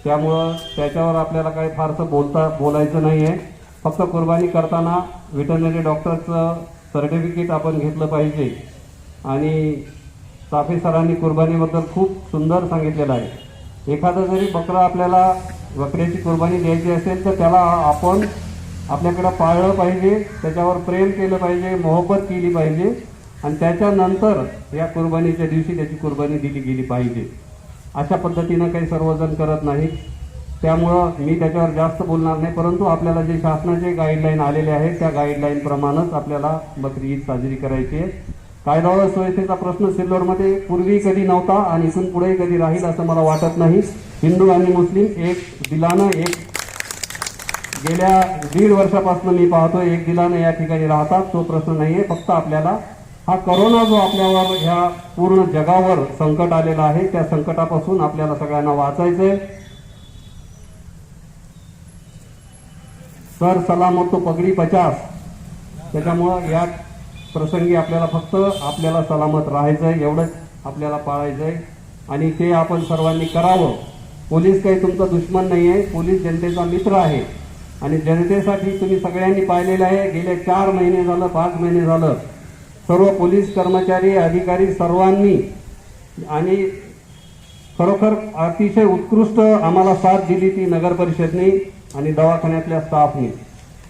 त्यामुळं त्याच्यावर आपल्याला काही फारसं बोलायचं नाही आहे. फक्त कुर्बानी करताना व्हेटरनरी डॉक्टरचं सर्टिफिकेट आपण घेतलं पाहिजे. आणि साफे सरांनी कुर्बानीबद्दल खूप सुंदर सांगितलेलं आहे. एखादं जरी बकरा आपल्याला बकऱ्याची कुर्बानी द्यायची असेल तर त्याला आपण आपल्याकडं पाळलं पाहिजे, त्याच्यावर प्रेम केलं पाहिजे, मोहब्बत केली पाहिजे आणि त्याच्यानंतर या कुर्बानीच्या दिवशी त्याची कुर्बानी दिली गेली पाहिजे. अशा पद्धतीनं काही सर्वजण करत नाहीत. त्यामुळं मी त्याच्यावर जास्त बोलणार नाही, परंतु आपल्याला जे शासनाचे गाईडलाईन आलेले आहेत त्या गाईडलाईन प्रमाणेच आपल्याला बकरी ईद साजरी करायची आहे. कायदा व सुव्यवस्थेचा प्रश्न सिल्लोडमध्ये पूर्वी कधी नव्हता आणि इथून पुढे कधी राहील असं मला वाटत नाही. हिंदू आणि मुस्लिम एक दिलानं एक गेल्या 1.5 वर्षापासून मी पाहतो एक दिलानं या ठिकाणी राहतात. तो प्रश्न नाहीये. फक्त आपल्याला हा करोना जो आपल्यावर ह्या पूर्ण जगावर संकट आलेला आहे त्या संकटापासून आपल्याला सगळ्यांना वाचायचंय. सर सलामत तो पगडी 50. त्याच्यामुळं या प्रसंगी आपल्याला फक्त आपल्याला सलामत राहायचंय, एवढंच आपल्याला पाळायचंय आणि ते आपण सर्वांनी करावं. पोलीस काही तुमचा दुश्मन नाही आहे, पोलीस जनतेचा मित्र आहे आणि जनतेसाठी तुम्ही सगळ्यांनी पाहिलेलं आहे. गेले 4 महिने झालं, 5 महिने झालं सर्व पोलीस कर्मचारी अधिकारी सर्वांनी आणि खरोखर अतिशय उत्कृष्ट आम्हाला साथ दिली ती नगर परिषदनी आणि दवाखान्यातल्या स्टाफनी.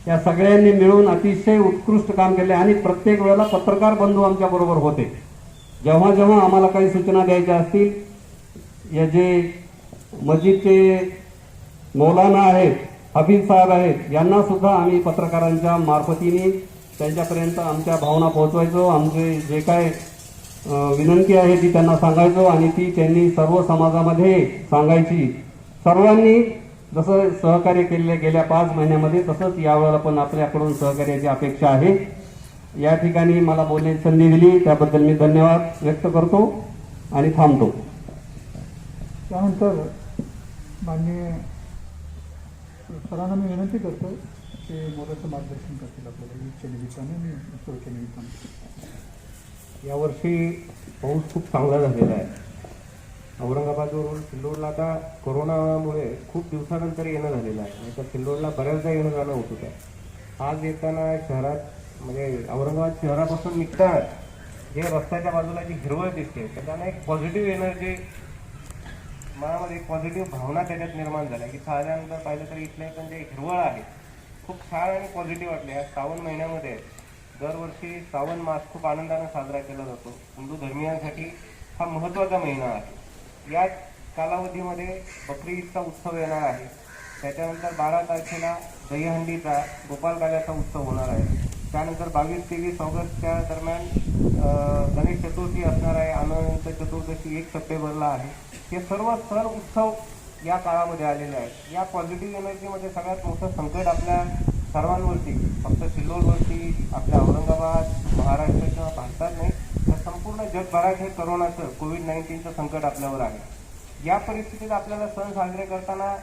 या सगळ्यांनी मिळून अतिशय उत्कृष्ट काम केले आणि प्रत्येक वेळेला पत्रकार बंधू आमच्या बरोबर होते. जेव्हा जेव्हा आम्हाला काही सूचना द्यायच्या असतील, या जे मस्जिदचे मौलाना आहेत, हफीज साहेब आहेत, यांना सुद्धा आम्ही पत्रकारांच्या मार्फतीने त्यांच्यापर्यंत आमच्या भावना पोहोचवायचो. आमचे जे काय विनंती आहे ती त्यांना सांगायचो आणि ती त्यांनी सर्व समाजामध्ये सांगायची. सर्वांनी जसं सहकार्य केले गेल्या 5 महिन्यामध्ये तसंच यावेळेला पण आपल्याकडून सहकार्याची अपेक्षा आहे. या ठिकाणी मला बोलण्याची संधी दिली त्याबद्दल मी धन्यवाद व्यक्त करतो आणि थांबतो. त्यानंतर माननीय सरांना मी विनंती करतो की मोलाचं मार्गदर्शन करतील आपल्याला ईदच्या निमित्ताने आणि उत्सवाच्या निमित्ताने. यावर्षी पाऊस खूप चांगला झालेला आहे. औरंगाबादवरून सिल्लोडला आता कोरोनामुळे खूप दिवसानंतर येणं झालेलं आहे, नाही तर सिल्लोडला बऱ्याचदा येणं जाणं होत होतं. आज येताना शहरात म्हणजे औरंगाबाद शहरापासून निघताना जे रस्त्याच्या बाजूला जी हिरवळ दिसते त्याच्यानं एक पॉझिटिव्ह एनर्जी मनामध्ये एक पॉझिटिव्ह भावना त्याच्यात निर्माण झाल्या की साधारणतः पाहिलं तर इथले पण जे हिरवळ आहे खूप छान आणि पॉझिटिव्ह वाटले. या श्रावण महिन्यामध्ये दरवर्षी श्रावण मास खूप आनंदाने साजरा केला जातो. हिंदू धर्मियांसाठी हा महत्त्वाचा महिना आहे. या कालावधीमध्ये बकरी ईदचा उत्सव येणार आहे. त्याच्यानंतर 12 तारखेला दहीहंडीचा गोपालकाल्याचा उत्सव होणार आहे. त्यानंतर 22-23 ऑगस्टच्या दरम्यान गणेश चतुर्थी असणार आहे. अनंत चतुर्दशी 1 सप्टेंबरला आहे. हे सर्व सण उत्सव या काळामध्ये आलेले आहेत. या पॉझिटिव्ह एनर्जीमध्ये सगळ्यात मोठं संकट आपल्या सर्वांवरती, फक्त सिल्लोडवरती, आपल्या औरंगाबाद, महाराष्ट्र किंवा भारतात नाही तर संपूर्ण जगभरात हे करोनाचं कोविड-19चं संकट आपल्यावर आहे. या परिस्थितीत आपल्याला सण साजरे करताना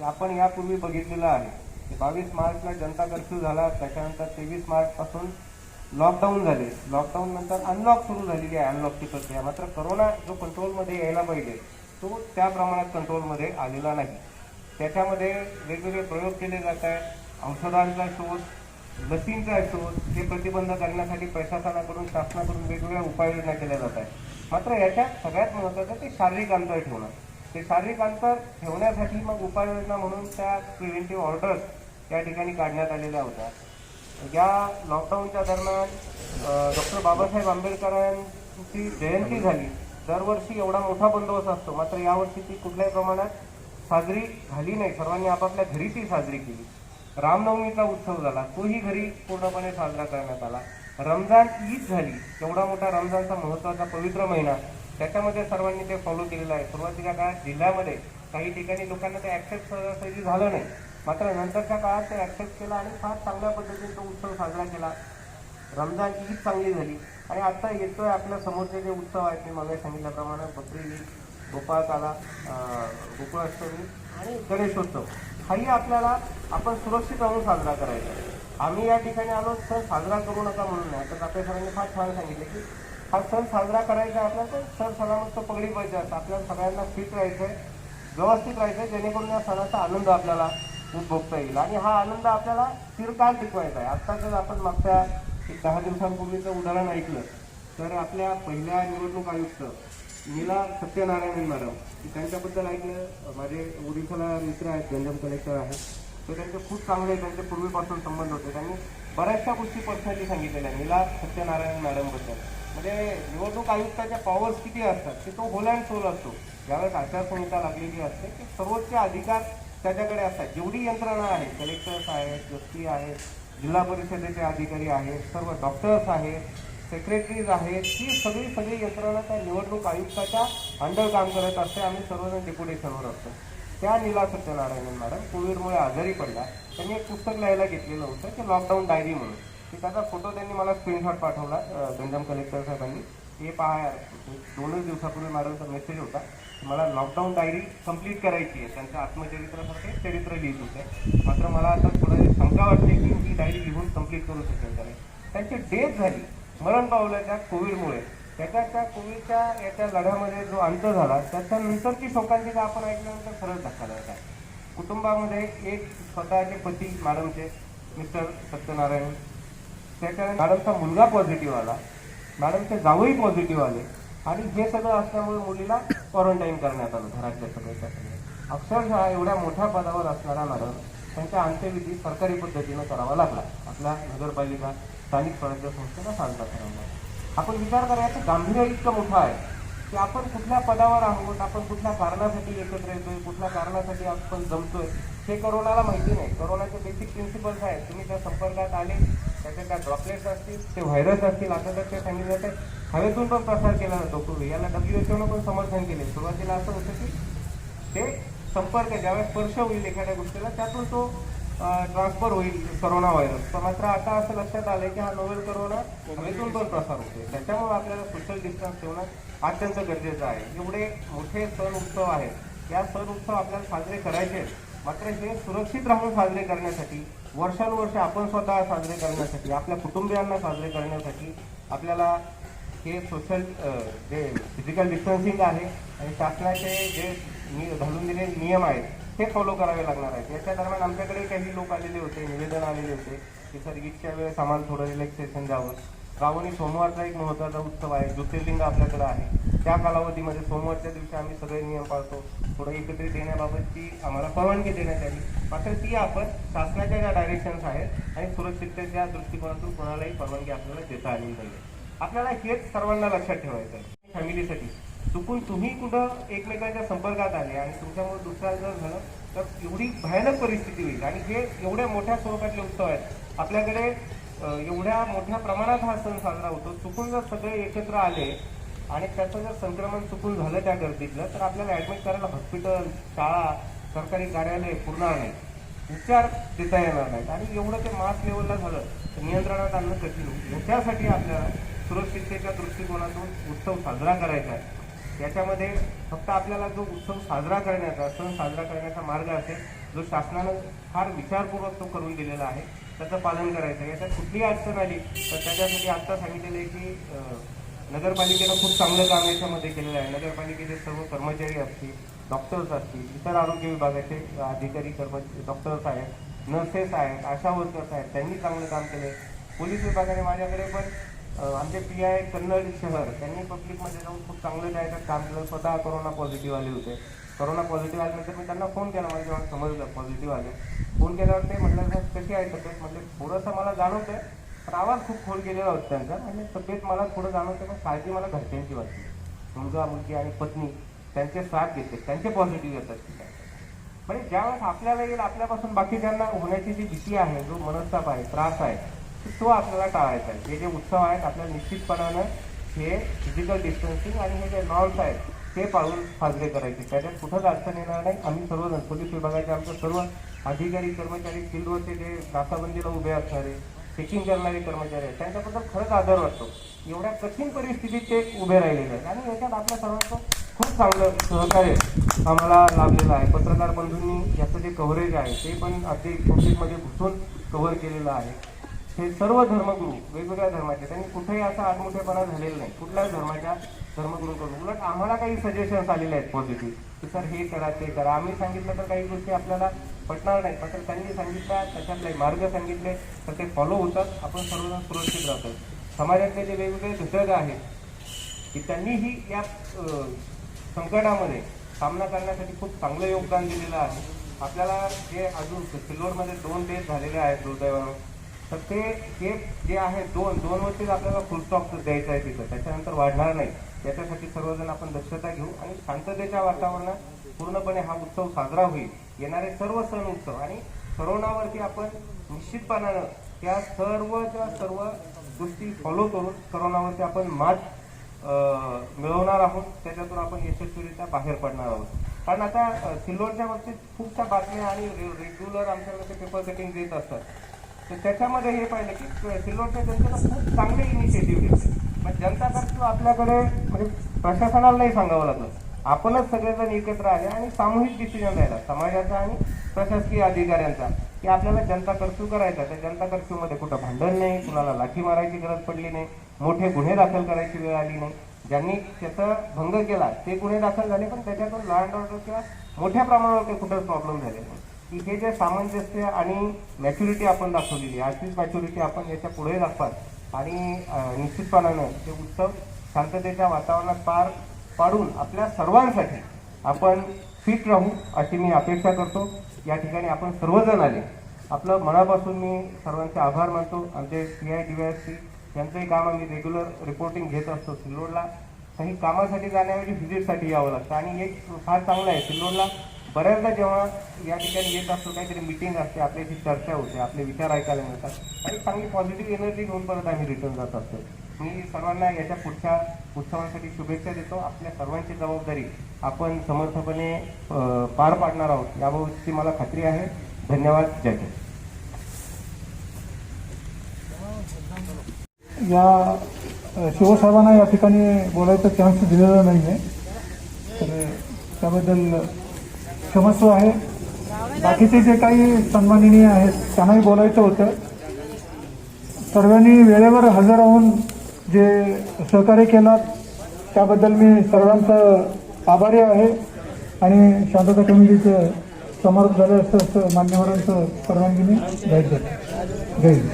आपण यापूर्वी बघितलेलं आहे की 22 मार्चला जनता कर्फ्यू झाला. त्याच्यानंतर 23 मार्चपासून लॉकडाऊन झाले. लॉकडाऊन नंतर अनलॉक सुरू झालेली आहे, अनलॉकची प्रक्रिया. मात्र करोना जो कंट्रोलमध्ये यायला पाहिजे तो त्या प्रमाणात कंट्रोलमध्ये आलेला नाही. त्याच्यामध्ये वेगवेगळे प्रयोग केले जात आहेत. औषधांचा शोध, लसींचा शोध हे प्रतिबंध करण्यासाठी प्रशासनाकडून, शासनाकडून वेगवेगळ्या उपाययोजना केल्या जात आहेत. मात्र याच्यात सगळ्यात महत्त्वाचं ते शारीरिक अंतर ठेवणं. ते शारीरिक अंतर ठेवण्यासाठी मग उपाययोजना म्हणून त्या प्रिव्हेंटिव्ह ऑर्डर्स त्या ठिकाणी काढण्यात आलेल्या होत्या. या लॉकडाऊनच्या दरम्यान डॉक्टर बाबासाहेब आंबेडकरांची जयंती झाली. दरवर्षी एवढा मोठा बंदोबस्त असतो, मात्र यावर्षी ती कुठल्याही प्रमाणात साजरी झाली नाही. सर्वांनी आपापल्या घरी ती साजरी केली. रामनवमीचा उत्सव झाला, तोही घरी पूर्णपणे साजरा करण्यात आला. रमजान ईद झाली, एवढा मोठा रमजानचा महत्त्वाचा पवित्र महिना, त्याच्यामध्ये सर्वांनी ते फॉलो केलेलं आहे. सुरुवातीच्या काळात जिल्ह्यामध्ये काही ठिकाणी लोकांना ते ॲक्सेप्ट सहजासहजी झालं नाही, मात्र नंतरच्या काळात ते ॲक्सेप्ट केलं आणि फार चांगल्या पद्धतीने तो उत्सव साजरा केला. रमजान ईद चांगली झाली आणि आता येतोय आपल्या समोरचे जे उत्सव आहेत मी मागे सांगितल्याप्रमाणे बकरी ईद, गोपाळकाला, गोकुळाष्टमी आणि गणेशोत्सव, हाही आपल्याला आपण सुरक्षित राहून साजरा करायचा. आम्ही या ठिकाणी आलो सण साजरा करू नका म्हणून नाही, तर आपल्या सरांनी फार छान सांगितलं की हा सण साजरा करायचा आपल्याला तर सण सलामत तो पगडी पाहिजे असं आपल्याला सगळ्यांना फिट राहायचं आहे, व्यवस्थित राहायचं आहे, जेणेकरून या सणाचा आनंद आपल्याला उपभोगता येईल आणि हा आनंद आपल्याला चिरकाल टिकवायचा आहे. आत्ता जर आपण मागच्या 10 दिवसांपूर्वीचं उदाहरण ऐकलं तर आपल्या पहिल्या निवडणूक आयुक्त नीला सत्यनारायण मॅडम, त्यांच्याबद्दल ऐकलं. माझे ओडिशाला मित्र आहेत, गंजम कलेक्टर आहेत, तर त्यांचे खूप चांगले त्यांचे पूर्वीपासून संबंध होते. त्यांनी बऱ्याचशा गोष्टी पर्सनली सांगितलेल्या नीला सत्यनारायण मॅडमबद्दल. म्हणजे निवडणूक आयुक्ताच्या पॉवर्स किती असतात की तो होल अँड सोल असतो. ज्यावेळेस आचारसंहिता लागलेली असते की सर्वोच्च अधिकार त्याच्याकडे असतात. जेवढी यंत्रणा आहे, कलेक्टर्स आहेत, एसपी आहेत, जिल्हा परिषदेचे अधिकारी आहेत, सर्व डॉक्टर्स आहेत, सेक्रेटरीज आहेत, ही सगळी यंत्रणा त्या निवडणूक आयुक्ताच्या अंडर काम करत असते. आम्ही सर्वजण डेप्युटेशनवर असतो. त्या नीला सत्यनारायण मॅडम कोविडमुळे आजारी पडला. त्यांनी एक पुस्तक लिहायला घेतलेलं होतं की लॉकडाऊन डायरी म्हणून. की त्याचा फोटो त्यांनी मला स्क्रीनशॉट पाठवला गंजम कलेक्टर साहेबांनी. हे पहा, 2 दिवसापूर्वी मॅडमचा मेसेज होता, मला लॉकडाऊन डायरी कंप्लीट करायची आहे. त्यांच्या आत्मचरित्रासारखे चरित्र लिहित होते. मात्र मला आता थोडं शंका वाटते की ही डायरी लिहून कंप्लीट करू शकेल का नाही. त्यांची डेथ झाली, मरण पावलं त्या कोविडमुळे. त्या कोविडच्या याच्या लढ्यामध्ये जो अंत झाला त्याच्यानंतरची शोकांची आपण ऐकल्यानंतर खरंच धक्कादायक आहे. कुटुंबामध्ये एक स्वतःचे पती मॅडमचे मिस्टर सत्यनारायण, त्याच्या मॅडमचा मुलगा पॉझिटिव्ह आला, मॅडमचे जावई पॉझिटिव्ह आले आणि हे सगळं असल्यामुळे मुलीला क्वारंटाईन करण्यात आलं घरातल्या सगळ्याच्या सगळे. अक्षरशः एवढ्या मोठ्या पदावर असणारा मॅडम त्यांच्या अंत्यविधी सरकारी पद्धतीनं करावा लागला. आपल्या नगरपालिका स्थानिक स्वराज्य संस्थेला साजरा करावा. आपण विचार करायचं गांभीर्य इतकं मोठं आहे की आपण कुठल्या पदावर आहोत, आपण कुठल्या कारणासाठी एकत्र येतोय, कुठल्या कारणासाठी आपण जमतोय हे कोरोनाला माहिती नाही. कोरोनाचे बेसिक प्रिन्सिपल्स आहेत. तुम्ही त्या संपर्कात आले, त्याच्या त्या ड्रॉपलेट्स असतील, ते व्हायरस असतील. आता तर ते सांगितलं जातं हवेतून पण प्रसार केला जातो पूर्वी. याला WHO पण समर्थन केले. सुरुवातीला असं होतं की ते संपर्क ज्यावेळेस स्पर्श होईल एखाद्या गोष्टीला त्यातून तो ट्रान्सफर होईल कोरोना व्हायरस. मात्र आता असं लक्षात आलं की हा नोवेल कोरोना हवेतून पण प्रसार होतो. त्याच्यामुळे आपल्याला सोशल डिस्टन्स ठेवणं अत्यंत गरजेचं आहे. एवढे मोठे सण उत्सव आहेत, या सण उत्सव आपल्याला साजरे करायचे. मात्र हे सुरक्षित राहून साजरे करण्यासाठी, वर्षानुवर्ष आपण स्वतः साजरे करण्यासाठी, आपल्या कुटुंबियांना साजरे करण्यासाठी आपल्याला हे सोशल जे फिजिकल डिस्टन्सिंग आहे आणि शासनाचे जे घालून दिलेले नियम आहेत ते फॉलो करावे लागणार आहेत. याच्या दरम्यान आमच्याकडे काही लोक आलेले होते, निवेदन आलेले होते की सर ईदच्या वेळेस आम्हाला थोडं रिलॅक्सेशन द्यावं. श्रावणी सोमवारचा एक महत्त्वाचा उत्सव आहे, ज्योतिर्लिंग आपल्याकडे आहे. त्या कालावधीमध्ये सोमवारच्या दिवशी आम्ही सगळे नियम पाळतो. थोडं एकत्रित येण्याबाबतची आम्हाला परवानगी देण्यात आली. मात्र ती आपण शासनाच्या ज्या डायरेक्शन्स आहेत आणि सुरक्षिततेच्या दृष्टिकोनातून कोणालाही परवानगी आपल्याला देता आली नाही. आपल्याला हेच सर्वांना लक्षात ठेवायचं आहे. फॅमिलीसाठी चुकून तुम्ही कुठं एकमेकांच्या संपर्कात आले आणि तुमच्यामुळे दुसऱ्या जर झालं तर एवढी भयानक परिस्थिती होईल. आणि हे एवढ्या मोठ्या स्वरूपातले उत्सव आहेत आपल्याकडे, एवढ्या मोठ्या प्रमाणात हा सण साजरा होतो. चुकून जर सगळे एकत्र आले आणि त्याचं जर संक्रमण चुकून झालं त्या गर्दीतलं तर आपल्याला ॲडमिट करायला हॉस्पिटल, शाळा, सरकारी कार्यालय पुरणार नाही, उपचार देता येणार नाहीत. आणि एवढं ते मास लेवलला झालं तर नियंत्रणात आणणं कठीण होईल. याच्यासाठी आपल्याला सुरक्षिततेच्या दृष्टिकोनातून उत्सव साजरा करायचा आहे. याच्यामध्ये फक्त आपल्याला जो उत्सव साजरा करण्याचा, सण साजरा करण्याचा मार्ग असेल जो शासनानं फार विचारपूर्वक तो करून दिलेला आहे त्याचं पालन करायचं. याच्यात कुठलीही अडचण आली तर त्याच्यासाठी आत्ता सांगितलेलं आहे की नगरपालिकेनं खूप चांगलं काम याच्यामध्ये केलेलं आहे. नगरपालिकेचे सर्व कर्मचारी असतील, डॉक्टर्स असतील, इतर आरोग्य विभागाचे अधिकारी कर्मचारी, डॉक्टर्स आहेत, नर्सेस आहेत, आशा वर्कर्स आहेत, त्यांनी चांगलं काम केलं आहे. पोलीस विभागाने माझ्याकडे पण आमचे PI कन्नड शहर त्यांनी पब्लिकमध्ये जाऊन खूप चांगलं त्याच्यात काम केलं. स्वतः कोरोना पॉझिटिव्ह आले होते. कोरोना पॉझिटिव्ह आल्यानंतर मी त्यांना फोन केला, मला जेव्हा समजलं पॉझिटिव्ह आले, फोन केल्यावर ते म्हटलं कशी आहे तब्येत. म्हटलं थोडंसं मला जाणवतं आहे पण आवाज खूप खोल गेलेला होता त्यांचा. म्हणजे तब्येत मला थोडं जाणवतं पण काळजी मला घरच्यांची वाटते. मुलगा, मुलगी आणि पत्नी त्यांचे साथ घेते, त्यांचे पॉझिटिव्ह येतात. म्हणजे ज्यावेळेस आपल्याला येईल आपल्यापासून बाकीच्यांना होण्याची जी भीती आहे, जो मनस्ताप आहे, त्रास आहे, तो आपल्याला टाळायचा आहे. हे जे उत्सव आहेत आपल्याला निश्चितपणानं हे फिजिकल डिस्टन्सिंग आणि हे जे नॉर्म्स आहेत ते पाळून साजरे करायचे. त्याच्यात कुठंच अडचण येणार नाही. आम्ही सर्वजण पोलीस विभागाचे आमचे सर्व अधिकारी कर्मचारी, फील्डवरचे जे नाकाबंदीला उभे असणारे, चेकिंग करणारे कर्मचारी आहेत त्यांच्याबद्दल खरंच आदर वाटतो. एवढ्या कठीण परिस्थितीत ते उभे राहिलेले आहेत आणि याच्यात आपल्या सर्वांचं खूप चांगलं सहकार्य आम्हाला लाभलेलं आहे. पत्रकार बंधूंनी याचं जे कव्हरेज आहे ते पण अगदी पब्लिकमध्ये घुसून कव्हर केलेलं आहे. हे सर्व धर्मगुरू वेगवेगळ्या धर्माचे, त्यांनी कुठेही असा आत्मोठेपणा झालेला नाही कुठल्याच धर्माच्या धर्मगुरूकडून. उलट आम्हाला काही सजेशन्स आलेले आहेत पॉझिटिव्ह की सर हे करा ते करा. आम्ही सांगितलं तर काही गोष्टी आपल्याला पटणार नाही, पण त्यांनी सांगितलं त्याच्यातले मार्ग सांगितले तर ते फॉलो होतात. आपण सर्वजण सुरक्षित राहतो. समाजातले जे वेगवेगळे घटक आहेत की त्यांनीही या संकटामध्ये सामना करण्यासाठी खूप चांगलं योगदान दिलेलं आहे. आपल्याला जे अजून सिल्लोडमध्ये 2 डेथ झालेले आहेत दुर्दैवानं, तर ते जे आहे 2 वरतीच आपल्याला फुल स्टॉप द्यायचा आहे तिथं, त्याच्यानंतर वाढणार नाही. याच्यासाठी सर्वजण आपण दक्षता घेऊ आणि शांततेच्या वातावरणात पूर्णपणे हा उत्सव साजरा होईल. येणारे सर्व सण उत्सव आणि कोरोनावरती आपण निश्चितपणानं त्या सर्व गोष्टी फॉलो करून कोरोनावरती आपण मात मिळवणार आहोत. त्याच्यातून आपण यशस्वीरित्या बाहेर पडणार आहोत. कारण आता सिल्लोडच्या बाबतीत खूपशा बातम्या आणि रेग्युलर आमच्याकडे पेपर कटिंग देत असतात. तर त्याच्यामध्ये हे पाहिलं की सिल्लोडच्या जनतेला खूप चांगले इनिशिएटिव्ह घेतले. पण जनता कर्फ्यू आपल्याकडे म्हणजे प्रशासनाला नाही सांगावं लागलं, आपणच सगळेजण एकत्र आले आणि सामूहिक डिसिजन राहिला समाजाचा आणि प्रशासकीय अधिकाऱ्यांचा की आपल्याला जनता कर्फ्यू करायचा. त्या जनता कर्फ्यूमध्ये कुठं भांडण नाही, कुणाला लाठी मारायची गरज पडली नाही, मोठे गुन्हे दाखल करायची वेळ आली नाही. ज्यांनी त्याचा भंग केला ते गुन्हे दाखल झाले, पण त्याच्यातून लॉ अँड ऑर्डर किंवा मोठ्या प्रमाणावर काही कुठं प्रॉब्लेम झाले नाही. की हे जे सामंजस्य आणि मॅच्युरिटी आपण दाखवलेली आहे, अशीच मॅच्युरिटी आपण याच्या पुढे दाखवाल आणि निश्चितपणानं ते उत्सव शांततेच्या वातावरणात पार पाडून आपल्या सर्वांसाठी आपण फिट राहू अशी मी अपेक्षा करतो. या ठिकाणी आपण सर्वजण आले, आपलं मनापासून मी सर्वांचे आभार मानतो. आमचे CI DYSP यांचंही काम आम्ही रेग्युलर रिपोर्टिंग घेत असतो. सिल्लोडला काही कामासाठी जाण्याऐवजी व्हिजिटसाठी यावं लागतं आणि एक फार चांगलं आहे. सिल्लोडला बऱ्याचदा जेव्हा या ठिकाणी येत असतो काहीतरी मिटिंग असते, आपल्याशी चर्चा होते, आपले विचार ऐकायला मिळतात आणि चांगली पॉझिटिव्ह एनर्जी घेऊन परत आम्ही रिटर्न जात असतो. मी सर्वांना याच्या पुढच्या उत्सवांसाठी शुभेच्छा देतो. आपल्या सर्वांची जबाबदारी आपण समर्थपणे पार पाडणार आहोत याबाबतची मला खात्री आहे. धन्यवाद. जय हिंद. या शिवसाहेबांना या ठिकाणी बोलायचा चान्स दिलेला नाही आहे, तर त्याबद्दल क्षमस्व आहे. बाकीचे जे काही सन्माननीय आहेत त्यांनाही बोलायचं होतं. सर्वांनी वेळेवर हजर राहून जे सहकार्य केलं त्याबद्दल मी सर्वांचं आभारी आहे आणि शांतता कमिटीचं समारोप झालं असं मान्यवरांचं परवानगीने भेट देतो. जय हिंद.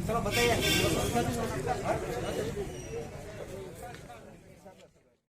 चला बताइए.